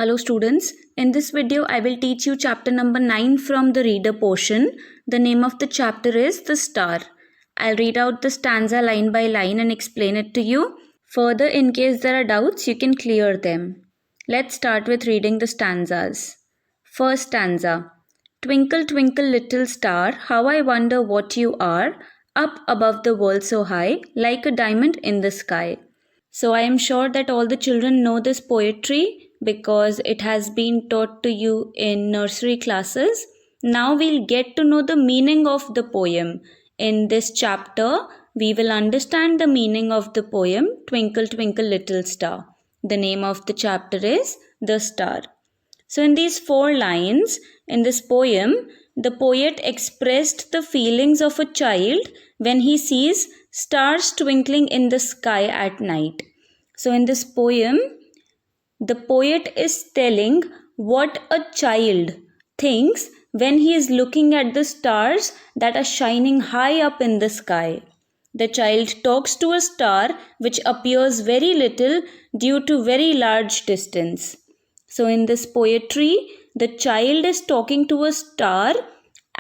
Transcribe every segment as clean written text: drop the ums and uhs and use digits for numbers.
Hello students, in this video I will teach you chapter number 9 from the reader portion. The name of the chapter is The Star. I'll read out the stanza line by line and explain it to you. Further, in case there are doubts, you can clear them. Let's start with reading the stanzas. First stanza. Twinkle, twinkle, little star, how I wonder what you are, up above the world so high, like a diamond in the sky. So I am sure that all the children know this poetry because it has been taught to you in nursery classes. Now we'll get to know the meaning of the poem. In this chapter, we will understand the meaning of the poem Twinkle, Twinkle, Little Star. The name of the chapter is The Star. So in these 4 lines in this poem, the poet expressed the feelings of a child when he sees stars twinkling in the sky at night. So in this poem, the poet is telling what a child thinks when he is looking at the stars that are shining high up in the sky. The child talks to a star which appears very little due to very large distance. So in this poetry, the child is talking to a star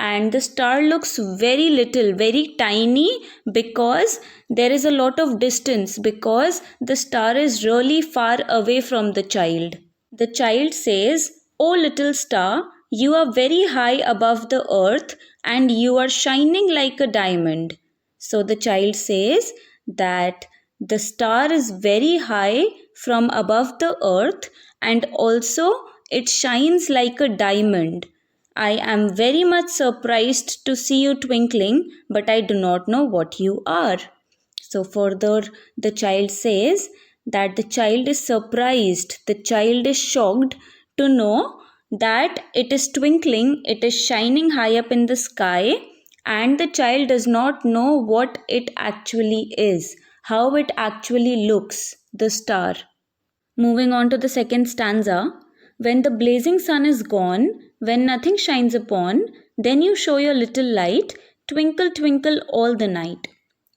and the star looks very little, very tiny because there is a lot of distance because the star is really far away from the child. The child says, "Oh little star, you are very high above the earth and you are shining like a diamond." So the child says that the star is very high from above the earth and also it shines like a diamond. I am very much surprised to see you twinkling, but I do not know what you are. So further, the child says that the child is surprised, the child is shocked to know that it is twinkling, it is shining high up in the sky, and the child does not know what it actually is, how it actually looks, the star. Moving on to the second stanza. When the blazing sun is gone, when nothing shines upon, then you show your little light, twinkle, twinkle all the night.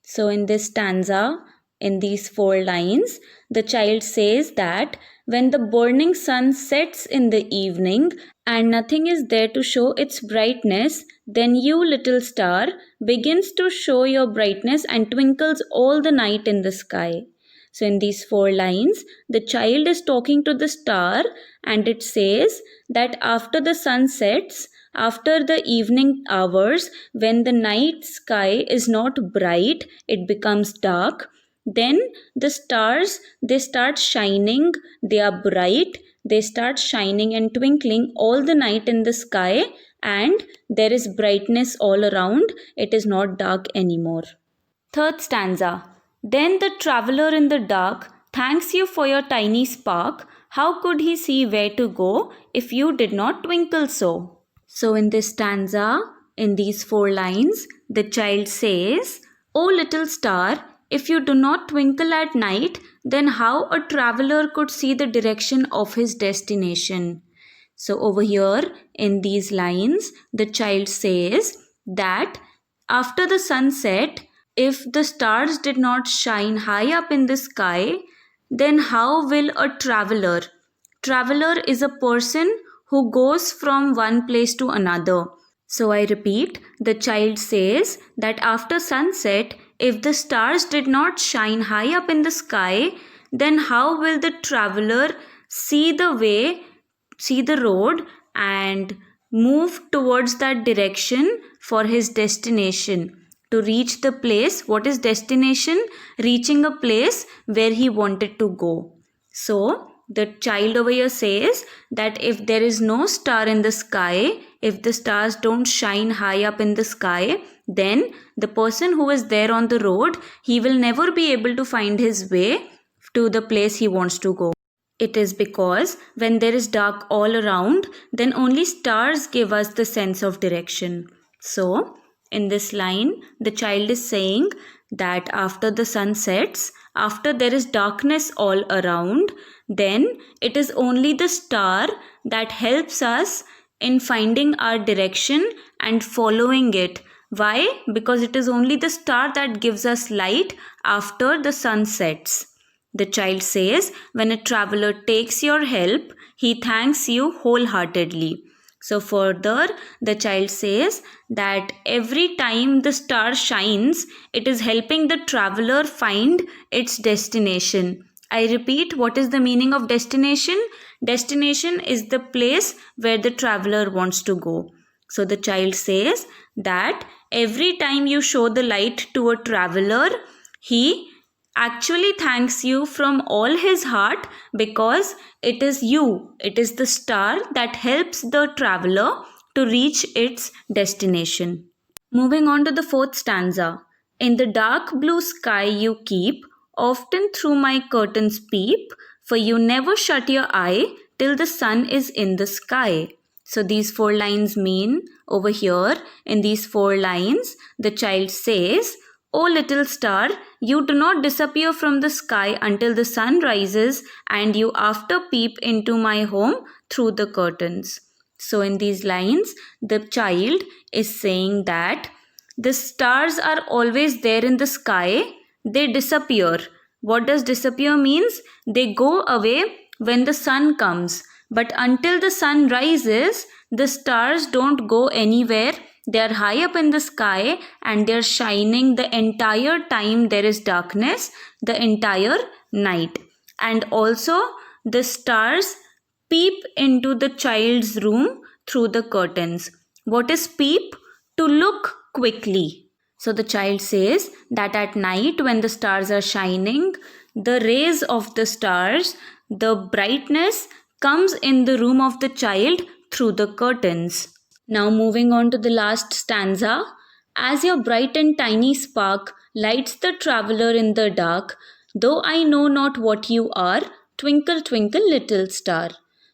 So in this stanza, in these 4 lines, the child says that when the burning sun sets in the evening and nothing is there to show its brightness, then you, little star, begins to show your brightness and twinkles all the night in the sky. So in these 4 lines, the child is talking to the star and it says that after the sun sets, after the evening hours, when the night sky is not bright, it becomes dark, then the stars, they start shining, they are bright, they start shining and twinkling all the night in the sky and there is brightness all around, it is not dark anymore. Third stanza. Then the traveler in the dark thanks you for your tiny spark. How could he see where to go if you did not twinkle so? So in this stanza, in these 4 lines, the child says, "Oh little star, if you do not twinkle at night, then how a traveler could see the direction of his destination?" So over here in these lines, the child says that after the sunset, if the stars did not shine high up in the sky, then how will a traveler? Traveler is a person who goes from one place to another. So I repeat, the child says that after sunset, if the stars did not shine high up in the sky, then how will the traveler see the way, see the road and move towards that direction for his destination? To reach the place, what is destination? Reaching a place where he wanted to go. So the child over here says that if there is no star in the sky, if the stars don't shine high up in the sky, then the person who is there on the road, he will never be able to find his way to the place he wants to go. It is because when there is dark all around, then only stars give us the sense of direction. So in this line, the child is saying that after the sun sets, after there is darkness all around, then it is only the star that helps us in finding our direction and following it. Why? Because it is only the star that gives us light after the sun sets. The child says, when a traveler takes your help, he thanks you wholeheartedly. So further, the child says that every time the star shines, it is helping the traveler find its destination. I repeat, what is the meaning of destination? Destination is the place where the traveler wants to go. So the child says that every time you show the light to a traveler, he actually thanks you from all his heart, because it is you, it is the star that helps the traveler to reach its destination. Moving on to the fourth stanza. In the dark blue sky you keep, often through my curtains peep, for you never shut your eye till the sun is in the sky. So these 4 lines mean, over here in these 4 lines, the child says, "O little star, you do not disappear from the sky until the sun rises and you after peep into my home through the curtains." So in these lines, the child is saying that the stars are always there in the sky, they disappear. What does disappear means? They go away when the sun comes. But until the sun rises, the stars don't go anywhere. They are high up in the sky and they are shining the entire time there is darkness, the entire night. And also the stars peep into the child's room through the curtains. What is peep? To look quickly. So the child says that at night when the stars are shining, the rays of the stars, the brightness comes in the room of the child through the curtains. Now moving on to the last stanza. As your bright and tiny spark lights the traveler in the dark, though I know not what you are, twinkle, twinkle, little star.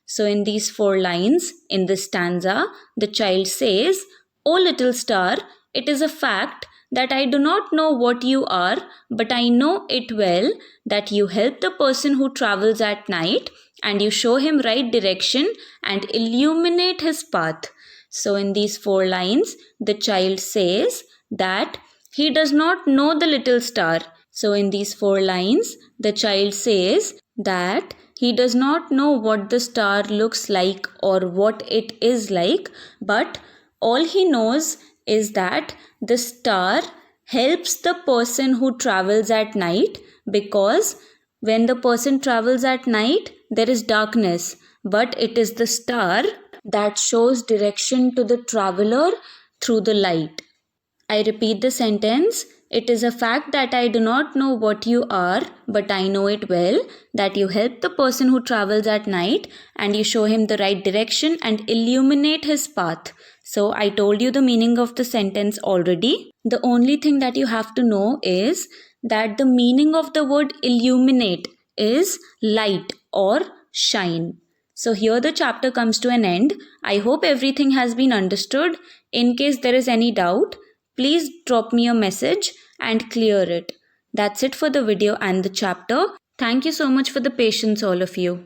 So in these 4 lines in this stanza, the child says, "O little star, it is a fact that I do not know what you are, but I know it well that you help the person who travels at night and you show him right direction and illuminate his path." So in these 4 lines, the child says that he does not know the little star. So in these 4 lines, the child says that he does not know what the star looks like or what it is like, but all he knows is that the star helps the person who travels at night, because when the person travels at night, there is darkness, but it is the star that shows direction to the traveler through the light. I repeat the sentence. It is a fact that I do not know what you are, but I know it well, that you help the person who travels at night and you show him the right direction and illuminate his path. So I told you the meaning of the sentence already. The only thing that you have to know is that the meaning of the word illuminate is light or shine. So here the chapter comes to an end. I hope everything has been understood. In case there is any doubt, please drop me a message and clear it. That's it for the video and the chapter. Thank you so much for the patience, all of you.